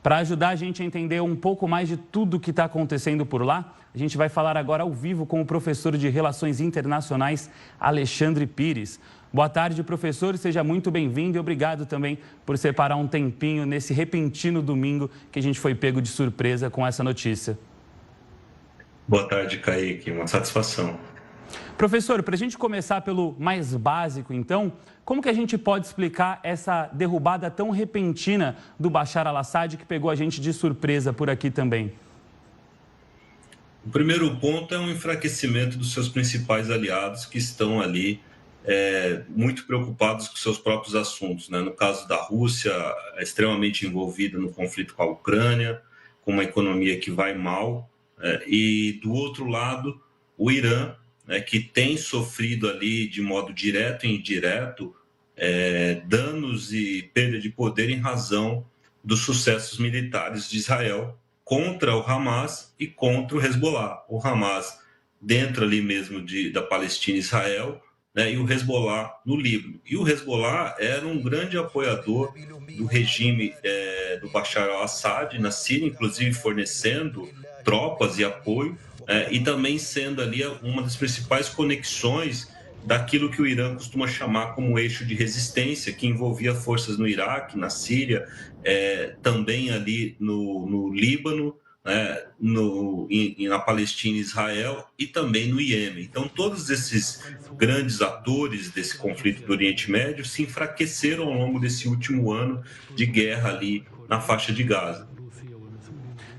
Para ajudar a gente a entender um pouco mais de tudo o que está acontecendo por lá, a gente vai falar agora ao vivo com o professor de Relações Internacionais, Alexandre Pires. Boa tarde, professor, seja muito bem-vindo e obrigado também por separar um tempinho nesse repentino domingo que a gente foi pego de surpresa com essa notícia. Boa tarde, Kaique, uma satisfação. Professor, para a gente começar pelo mais básico, então, como que a gente pode explicar essa derrubada tão repentina do Bashar al-Assad que pegou a gente de surpresa por aqui também? O primeiro ponto é um enfraquecimento dos seus principais aliados que estão ali muito preocupados com seus próprios assuntos, né? No caso da Rússia, é extremamente envolvida no conflito com a Ucrânia, com uma economia que vai mal, e do outro lado, o Irã, que tem sofrido ali de modo direto e indireto danos e perda de poder em razão dos sucessos militares de Israel contra o Hamas e contra o Hezbollah. O Hamas dentro ali mesmo da Palestina e Israel, né, e o Hezbollah no Líbano. E o Hezbollah era um grande apoiador do regime do Bashar al-Assad na Síria, inclusive fornecendo tropas e apoio, e também sendo ali uma das principais conexões daquilo que o Irã costuma chamar como eixo de resistência, que envolvia forças no Iraque, na Síria, também ali no Líbano, na Palestina e Israel e também no Iêmen. Então, todos esses grandes atores desse conflito do Oriente Médio se enfraqueceram ao longo desse último ano de guerra ali na faixa de Gaza.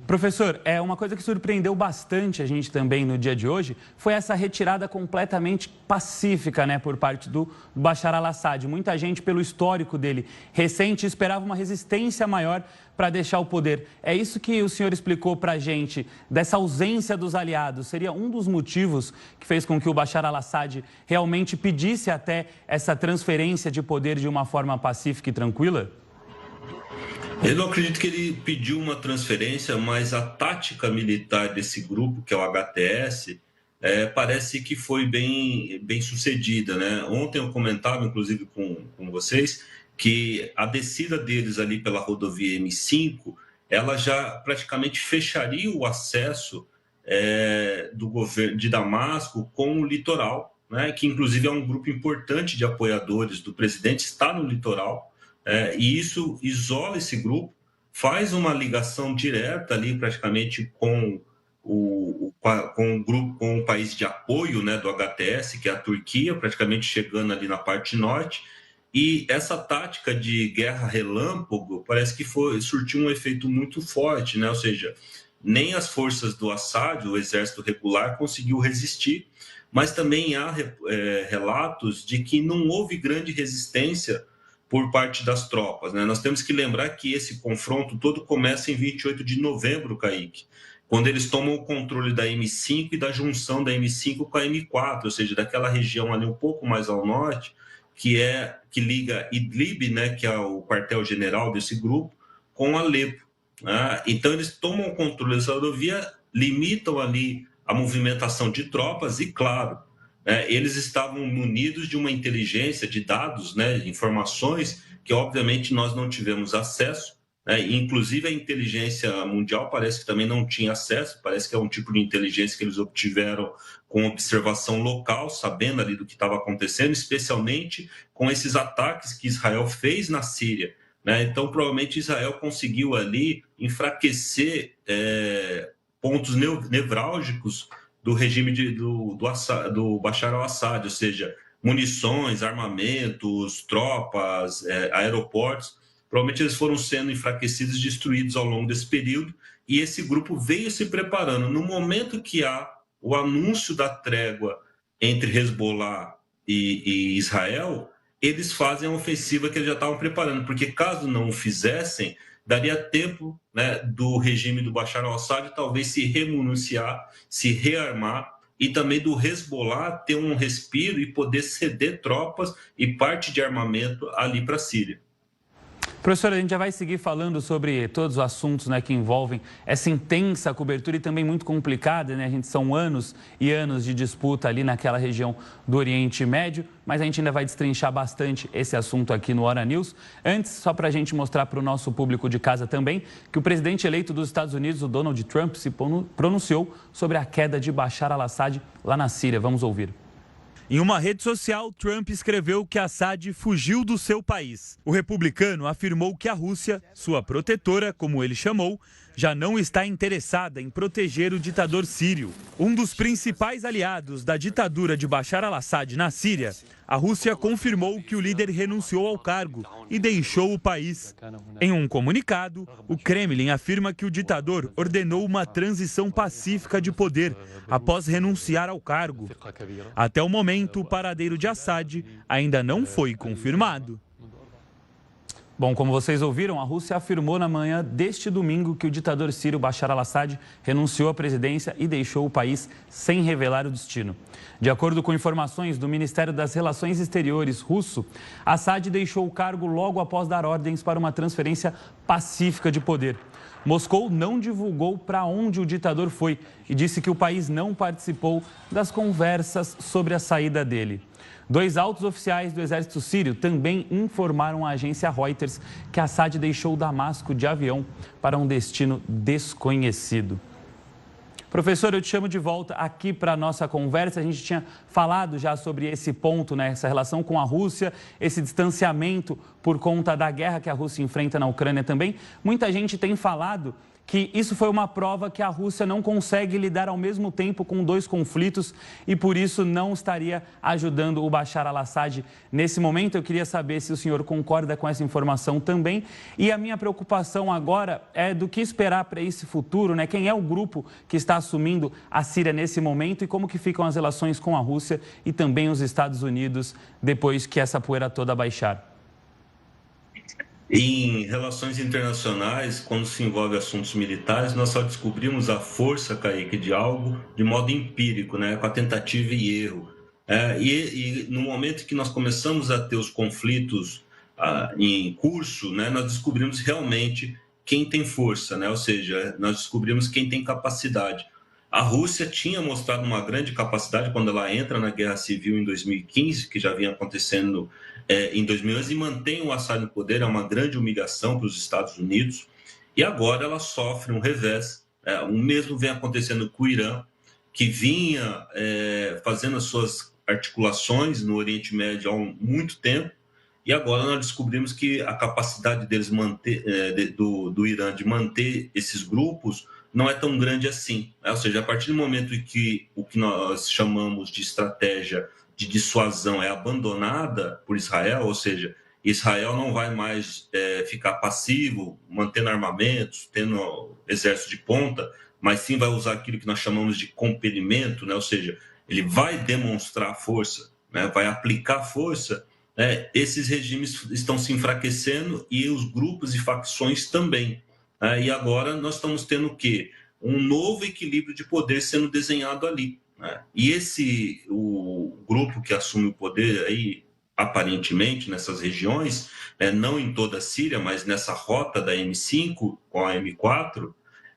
Professor, uma coisa que surpreendeu bastante a gente também no dia de hoje foi essa retirada completamente pacífica, né, por parte do Bashar al-Assad. Muita gente, pelo histórico dele recente, esperava uma resistência maior para deixar o poder. É isso que o senhor explicou para a gente, dessa ausência dos aliados. Seria um dos motivos que fez com que o Bashar al-Assad realmente pedisse até essa transferência de poder de uma forma pacífica e tranquila? Eu não acredito que ele pediu uma transferência, mas a tática militar desse grupo, que é o HTS, parece que foi bem sucedida, né? Ontem eu comentava, inclusive, com vocês, que a descida deles ali pela rodovia M5, ela já praticamente fecharia o acesso do governo de Damasco com o litoral, né? Que inclusive é um grupo importante de apoiadores do presidente, está no litoral. E isso isola esse grupo, faz uma ligação direta ali praticamente com o grupo, com o país de apoio, né, do HTS, que é a Turquia, praticamente chegando ali na parte norte. E essa tática de guerra relâmpago parece que surtiu um efeito muito forte, né? Ou seja, nem as forças do Assad, o exército regular, conseguiu resistir, mas também há relatos de que não houve grande resistência por parte das tropas, né? Nós temos que lembrar que esse confronto todo começa em 28 de novembro, Kaique, quando eles tomam o controle da M5 e da junção da M5 com a M4, ou seja, daquela região ali um pouco mais ao norte, que liga Idlib, né, que é o quartel-general desse grupo, com Alepo. Né? Então, eles tomam o controle dessa rodovia, limitam ali a movimentação de tropas e, claro, eles estavam munidos de uma inteligência, de dados, né, de informações que, obviamente, nós não tivemos acesso. Inclusive, a inteligência mundial parece que também não tinha acesso, parece que é um tipo de inteligência que eles obtiveram com observação local, sabendo ali do que estava acontecendo, especialmente com esses ataques que Israel fez na Síria. Então, provavelmente, Israel conseguiu ali enfraquecer pontos nevrálgicos do regime do Bashar al-Assad, ou seja, munições, armamentos, tropas, aeroportos. Provavelmente eles foram sendo enfraquecidos e destruídos ao longo desse período, e esse grupo veio se preparando. No momento que há o anúncio da trégua entre Hezbollah e Israel, eles fazem a ofensiva que eles já estavam preparando, porque caso não o fizessem, daria tempo, né, do regime do Bashar al-Assad talvez se remuniciar, se rearmar, e também do Hezbollah ter um respiro e poder ceder tropas e parte de armamento ali para a Síria. Professor, a gente já vai seguir falando sobre todos os assuntos, né, que envolvem essa intensa cobertura e também muito complicada, né? São anos e anos de disputa ali naquela região do Oriente Médio, mas a gente ainda vai destrinchar bastante esse assunto aqui no Hora News. Antes, só para a gente mostrar para o nosso público de casa também, que o presidente eleito dos Estados Unidos, o Donald Trump, se pronunciou sobre a queda de Bashar al-Assad lá na Síria. Vamos ouvir. Em uma rede social, Trump escreveu que Assad fugiu do seu país. O republicano afirmou que a Rússia, sua protetora, como ele chamou, já não está interessada em proteger o ditador sírio. Um dos principais aliados da ditadura de Bashar al-Assad na Síria, a Rússia confirmou que o líder renunciou ao cargo e deixou o país. Em um comunicado, o Kremlin afirma que o ditador ordenou uma transição pacífica de poder após renunciar ao cargo. Até o momento, o paradeiro de Assad ainda não foi confirmado. Bom, como vocês ouviram, a Rússia afirmou na manhã deste domingo que o ditador sírio Bashar al-Assad renunciou à presidência e deixou o país sem revelar o destino. De acordo com informações do Ministério das Relações Exteriores russo, Assad deixou o cargo logo após dar ordens para uma transferência pacífica de poder. Moscou não divulgou para onde o ditador foi e disse que o país não participou das conversas sobre a saída dele. 2 altos oficiais do exército sírio também informaram à agência Reuters que Assad deixou Damasco de avião para um destino desconhecido. Professor, eu te chamo de volta aqui para a nossa conversa. A gente tinha falado já sobre esse ponto, né? Essa relação com a Rússia, esse distanciamento por conta da guerra que a Rússia enfrenta na Ucrânia também. Muita gente tem falado que isso foi uma prova que a Rússia não consegue lidar ao mesmo tempo com 2 conflitos e por isso não estaria ajudando o Bashar al-Assad nesse momento. Eu queria saber se o senhor concorda com essa informação também. E a minha preocupação agora é do que esperar para esse futuro, né? Quem é o grupo que está assumindo a Síria nesse momento e como que ficam as relações com a Rússia e também os Estados Unidos depois que essa poeira toda baixar? Em relações internacionais, quando se envolve assuntos militares, nós só descobrimos a força, Kaique, de algo de modo empírico, né? Com a tentativa e erro. E no momento que nós começamos a ter os conflitos em curso, né, nós descobrimos realmente quem tem força, né? Ou seja, nós descobrimos quem tem capacidade. A Rússia tinha mostrado uma grande capacidade quando ela entra na Guerra Civil em 2015, que já vinha acontecendo em 2011, e mantém o Assad no poder, é uma grande humilhação para os Estados Unidos. E agora ela sofre um revés. O mesmo vem acontecendo com o Irã, que vinha fazendo as suas articulações no Oriente Médio há muito tempo, e agora nós descobrimos que a capacidade deles do Irã de manter esses grupos não é tão grande assim. Ou seja, a partir do momento em que o que nós chamamos de estratégia de dissuasão é abandonada por Israel, ou seja, Israel não vai mais ficar passivo, mantendo armamentos, tendo exército de ponta, mas sim vai usar aquilo que nós chamamos de compelimento, né? Ou seja, ele vai demonstrar força, né? Vai aplicar força. Esses regimes estão se enfraquecendo e os grupos e facções também. E agora nós estamos tendo o quê? Um novo equilíbrio de poder sendo desenhado ali. E o grupo que assume o poder aí, aparentemente nessas regiões, não em toda a Síria, mas nessa rota da M5 com a M4,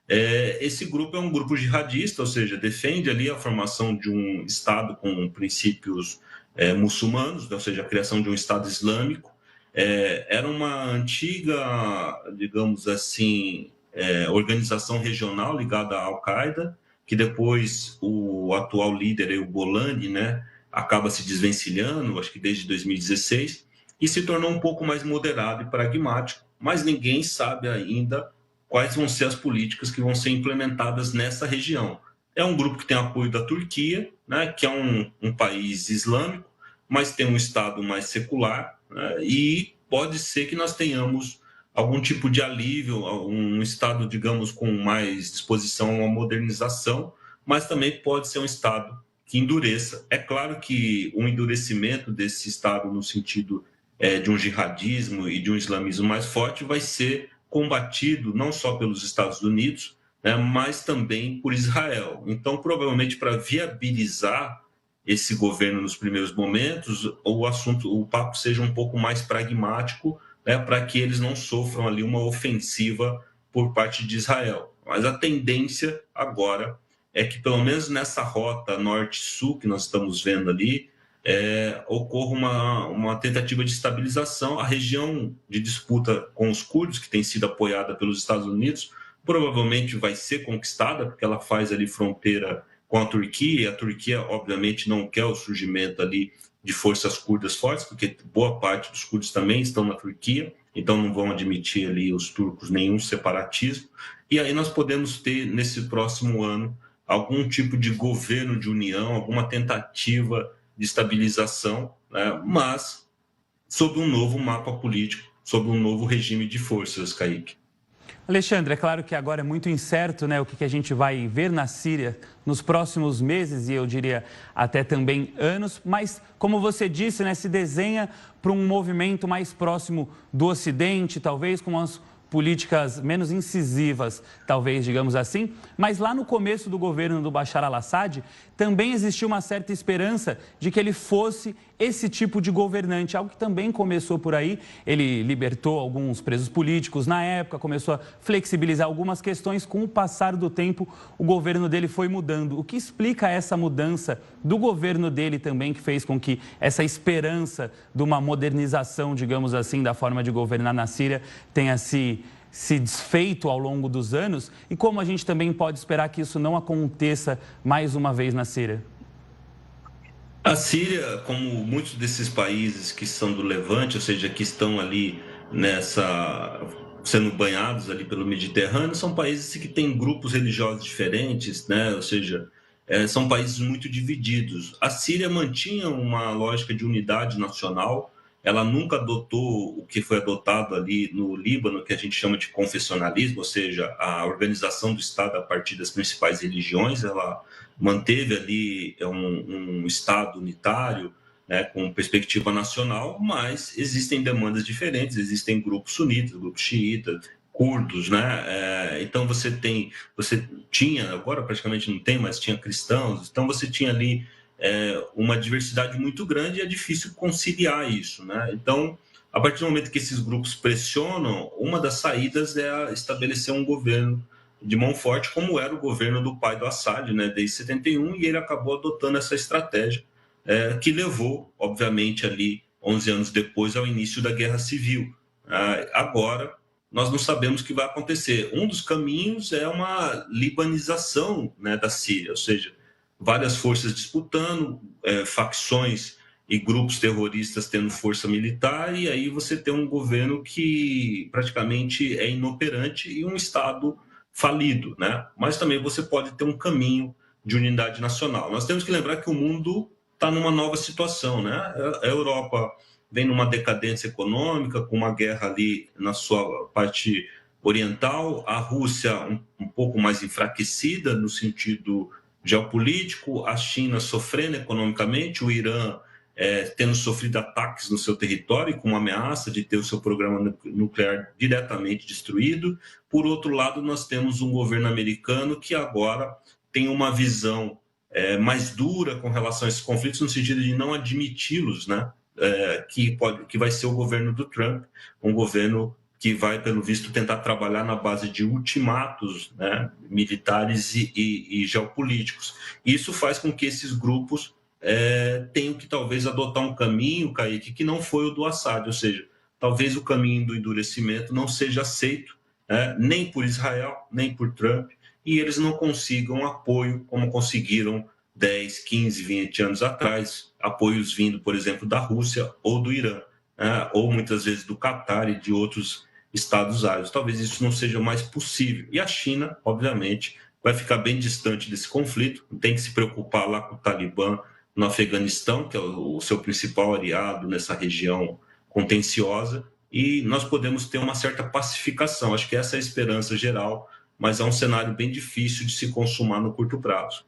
esse grupo é um grupo jihadista, ou seja, defende ali a formação de um Estado com princípios muçulmanos, ou seja, a criação de um Estado islâmico. Era uma antiga, digamos assim, organização regional ligada à Al-Qaeda, que depois o atual líder, o Golani, né, acaba se desvencilhando, acho que desde 2016, e se tornou um pouco mais moderado e pragmático, mas ninguém sabe ainda quais vão ser as políticas que vão ser implementadas nessa região. É um grupo que tem apoio da Turquia, né, que é um país islâmico, mas tem um Estado mais secular, né, e pode ser que nós tenhamos algum tipo de alívio, um Estado, digamos, com mais disposição à modernização, mas também pode ser um Estado que endureça. É claro que o endurecimento desse Estado no sentido de um jihadismo e de um islamismo mais forte vai ser combatido não só pelos Estados Unidos, né, mas também por Israel. Então, provavelmente, para viabilizar esse governo nos primeiros momentos, o papo seja um pouco mais pragmático né, para que eles não sofram ali uma ofensiva por parte de Israel. Mas a tendência agora é que, pelo menos nessa rota norte-sul que nós estamos vendo ali, ocorra uma tentativa de estabilização. A região de disputa com os curdos, que tem sido apoiada pelos Estados Unidos, provavelmente vai ser conquistada, porque ela faz ali fronteira com a Turquia, e a Turquia, obviamente, não quer o surgimento ali de forças curdas fortes, porque boa parte dos curdos também estão na Turquia, então não vão admitir ali os turcos nenhum separatismo. E aí nós podemos ter, nesse próximo ano, algum tipo de governo de união, alguma tentativa de estabilização, né? Mas sob um novo mapa político, sob um novo regime de forças, Kaique. Alexandre, é claro que agora é muito incerto, né, o que a gente vai ver na Síria nos próximos meses e eu diria até também anos, mas como você disse, né, se desenha para um movimento mais próximo do Ocidente, talvez com as políticas menos incisivas, talvez, digamos assim. Mas lá no começo do governo do Bashar al-Assad, também existiu uma certa esperança de que ele fosse esse tipo de governante, algo que também começou por aí. Ele libertou alguns presos políticos na época, começou a flexibilizar algumas questões. Com o passar do tempo, o governo dele foi mudando. O que explica essa mudança do governo dele também, que fez com que essa esperança de uma modernização, digamos assim, da forma de governar na Síria tenha se desfeito ao longo dos anos? E como a gente também pode esperar que isso não aconteça mais uma vez na Síria? A Síria, como muitos desses países que são do Levante, ou seja, que estão ali sendo banhados ali pelo Mediterrâneo, são países que têm grupos religiosos diferentes, né? Ou seja, são países muito divididos. A Síria mantinha uma lógica de unidade nacional, ela nunca adotou o que foi adotado ali no Líbano, que a gente chama de confessionalismo, ou seja, a organização do Estado a partir das principais religiões. Ela manteve ali um Estado unitário, né, com perspectiva nacional, mas existem demandas diferentes, existem grupos sunitas, grupos xiitas, curdos, né? Então você tinha, agora praticamente não tem, mas tinha cristãos, então você tinha ali uma diversidade muito grande e é difícil conciliar isso, né? Então, a partir do momento que esses grupos pressionam, uma das saídas é estabelecer um governo de mão forte, como era o governo do pai do Assad, né, desde 71, e ele acabou adotando essa estratégia que levou, obviamente, ali 11 anos depois ao início da Guerra Civil. Agora, nós não sabemos o que vai acontecer. Um dos caminhos é uma libanização, né, da Síria, ou seja, várias forças disputando, facções e grupos terroristas tendo força militar, e aí você tem um governo que praticamente é inoperante e um Estado falido, né? Mas também você pode ter um caminho de unidade nacional. Nós temos que lembrar que o mundo está numa nova situação, né? A Europa vem numa decadência econômica, com uma guerra ali na sua parte oriental, a Rússia um pouco mais enfraquecida no sentido geopolítico, a China sofrendo economicamente, o Irã tendo sofrido ataques no seu território, com uma ameaça de ter o seu programa nuclear diretamente destruído. Por outro lado, nós temos um governo americano que agora tem uma visão mais dura com relação a esses conflitos, no sentido de não admiti-los, né? Que vai ser o governo do Trump, um governo que vai, pelo visto, tentar trabalhar na base de ultimatos, né, militares e geopolíticos. Isso faz com que esses grupos tenham que talvez adotar um caminho, Kaique, que não foi o do Assad, ou seja, talvez o caminho do endurecimento não seja aceito, nem por Israel, nem por Trump, e eles não consigam apoio como conseguiram 10, 15, 20 anos atrás, apoios vindo, por exemplo, da Rússia ou do Irã, ou muitas vezes do Catar e de outros Estados árabes. Talvez isso não seja mais possível. E a China, obviamente, vai ficar bem distante desse conflito, tem que se preocupar lá com o Talibã no Afeganistão, que é o seu principal aliado nessa região contenciosa, e nós podemos ter uma certa pacificação. Acho que essa é a esperança geral, mas é um cenário bem difícil de se consumar no curto prazo.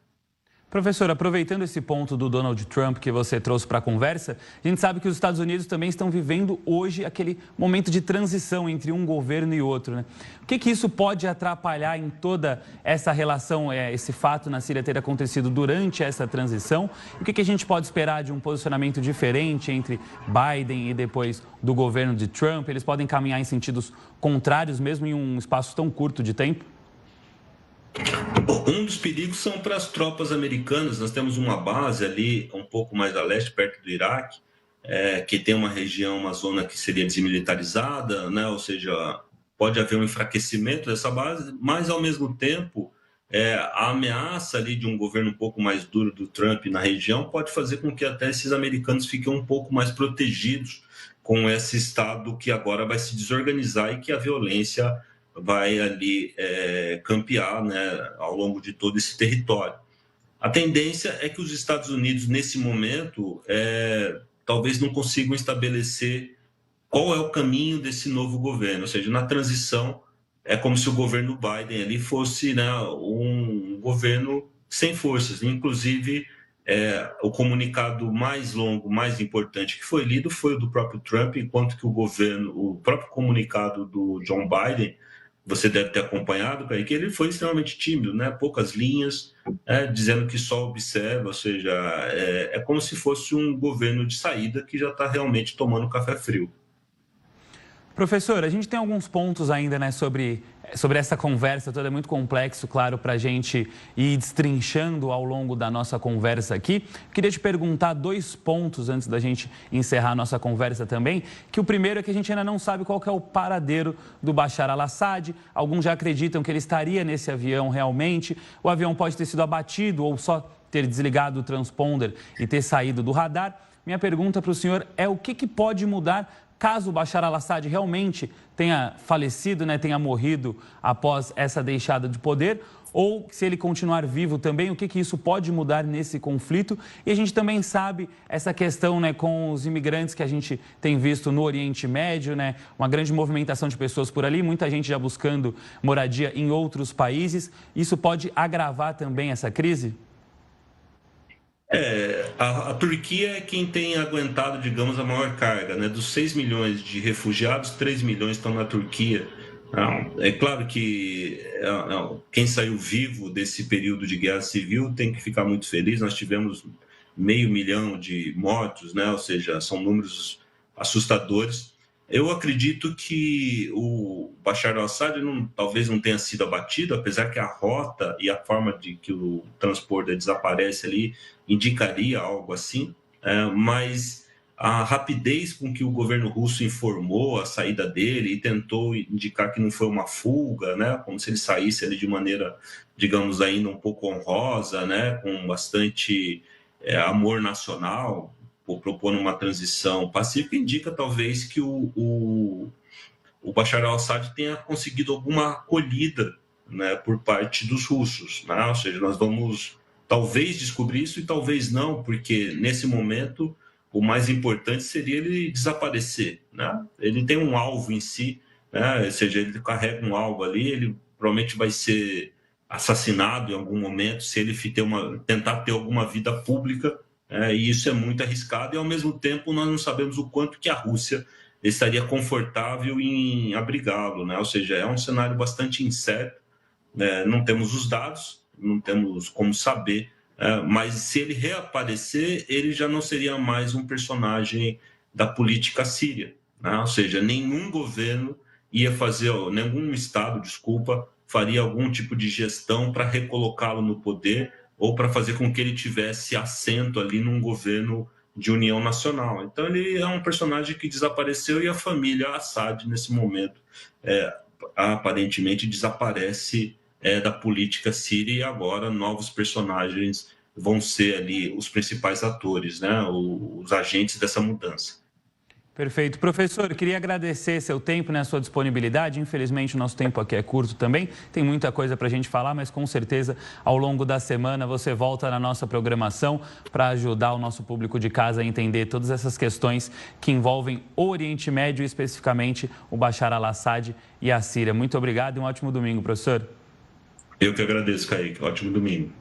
Professor, aproveitando esse ponto do Donald Trump que você trouxe para a conversa, a gente sabe que os Estados Unidos também estão vivendo hoje aquele momento de transição entre um governo e outro, né? O que isso pode atrapalhar em toda essa relação, esse fato na Síria ter acontecido durante essa transição? O que a gente pode esperar de um posicionamento diferente entre Biden e depois do governo de Trump? Eles podem caminhar em sentidos contrários mesmo em um espaço tão curto de tempo? Um dos perigos são para as tropas americanas. Nós temos uma base ali um pouco mais a leste, perto do Iraque, que tem uma região, uma zona que seria desmilitarizada, né? Ou seja, pode haver um enfraquecimento dessa base, mas ao mesmo tempo a ameaça ali de um governo um pouco mais duro do Trump na região pode fazer com que até esses americanos fiquem um pouco mais protegidos com esse Estado que agora vai se desorganizar e que a violência vai ali campear, né, ao longo de todo esse território. A tendência é que os Estados Unidos, nesse momento, talvez não consigam estabelecer qual é o caminho desse novo governo. Ou seja, na transição, é como se o governo Biden ali fosse, né, um governo sem forças. Inclusive, o comunicado mais longo, mais importante que foi lido foi o do próprio Trump, enquanto que o próprio comunicado do John Biden, você deve ter acompanhado, Kaique, ele foi extremamente tímido, né? Poucas linhas, dizendo que só observa, ou seja, é como se fosse um governo de saída que já está realmente tomando café frio. Professor, a gente tem alguns pontos ainda, né, sobre essa conversa toda, é muito complexo, claro, para a gente ir destrinchando ao longo da nossa conversa aqui. Queria te perguntar 2 pontos antes da gente encerrar a nossa conversa também, que o primeiro é que a gente ainda não sabe qual que é o paradeiro do Bashar al-Assad. Alguns já acreditam que ele estaria nesse avião realmente. O avião pode ter sido abatido ou só ter desligado o transponder e ter saído do radar. Minha pergunta para o senhor é o que pode mudar caso o Bashar al-Assad realmente tenha falecido, né, tenha morrido após essa deixada de poder, ou se ele continuar vivo também, o que isso pode mudar nesse conflito? E a gente também sabe essa questão, né, com os imigrantes que a gente tem visto no Oriente Médio, né, uma grande movimentação de pessoas por ali, muita gente já buscando moradia em outros países. Isso pode agravar também essa crise? A Turquia é quem tem aguentado, digamos, a maior carga, né? Dos 6 milhões de refugiados, 3 milhões estão na Turquia. É claro que quem saiu vivo desse período de guerra civil tem que ficar muito feliz. Nós tivemos 500 mil de mortos, né? Ou seja, são números assustadores. Eu acredito que o Bashar al-Assad talvez não tenha sido abatido, apesar que a rota e a forma de que o transporte desaparece ali indicaria algo assim, mas a rapidez com que o governo russo informou a saída dele e tentou indicar que não foi uma fuga, né, como se ele saísse ali de maneira, digamos, ainda um pouco honrosa, né, com bastante amor nacional, propondo uma transição pacífica, indica talvez que o Bashar al-Assad tenha conseguido alguma acolhida, né, por parte dos russos, né? Ou seja, nós vamos talvez descobrir isso e talvez não, porque nesse momento o mais importante seria ele desaparecer, né? Ele tem um alvo em si, né? Ou seja, ele carrega um alvo ali, ele provavelmente vai ser assassinado em algum momento se ele tentar ter alguma vida pública. E isso é muito arriscado e, ao mesmo tempo, nós não sabemos o quanto que a Rússia estaria confortável em abrigá-lo, né? Ou seja, é um cenário bastante incerto, né? Não temos os dados, não temos como saber, mas se ele reaparecer, ele já não seria mais um personagem da política síria, né? Ou seja, nenhum governo nenhum Estado, faria algum tipo de gestão para recolocá-lo no poder ou para fazer com que ele tivesse assento ali num governo de união nacional. Então, ele é um personagem que desapareceu e a família Assad, nesse momento, aparentemente desaparece da política síria e agora novos personagens vão ser ali os principais atores, né? Os agentes dessa mudança. Perfeito. Professor, queria agradecer seu tempo, né, a sua disponibilidade. Infelizmente, o nosso tempo aqui é curto também. Tem muita coisa para a gente falar, mas com certeza, ao longo da semana, você volta na nossa programação para ajudar o nosso público de casa a entender todas essas questões que envolvem o Oriente Médio, especificamente o Bashar al-Assad e a Síria. Muito obrigado e um ótimo domingo, professor. Eu que agradeço, Kaique. Ótimo domingo.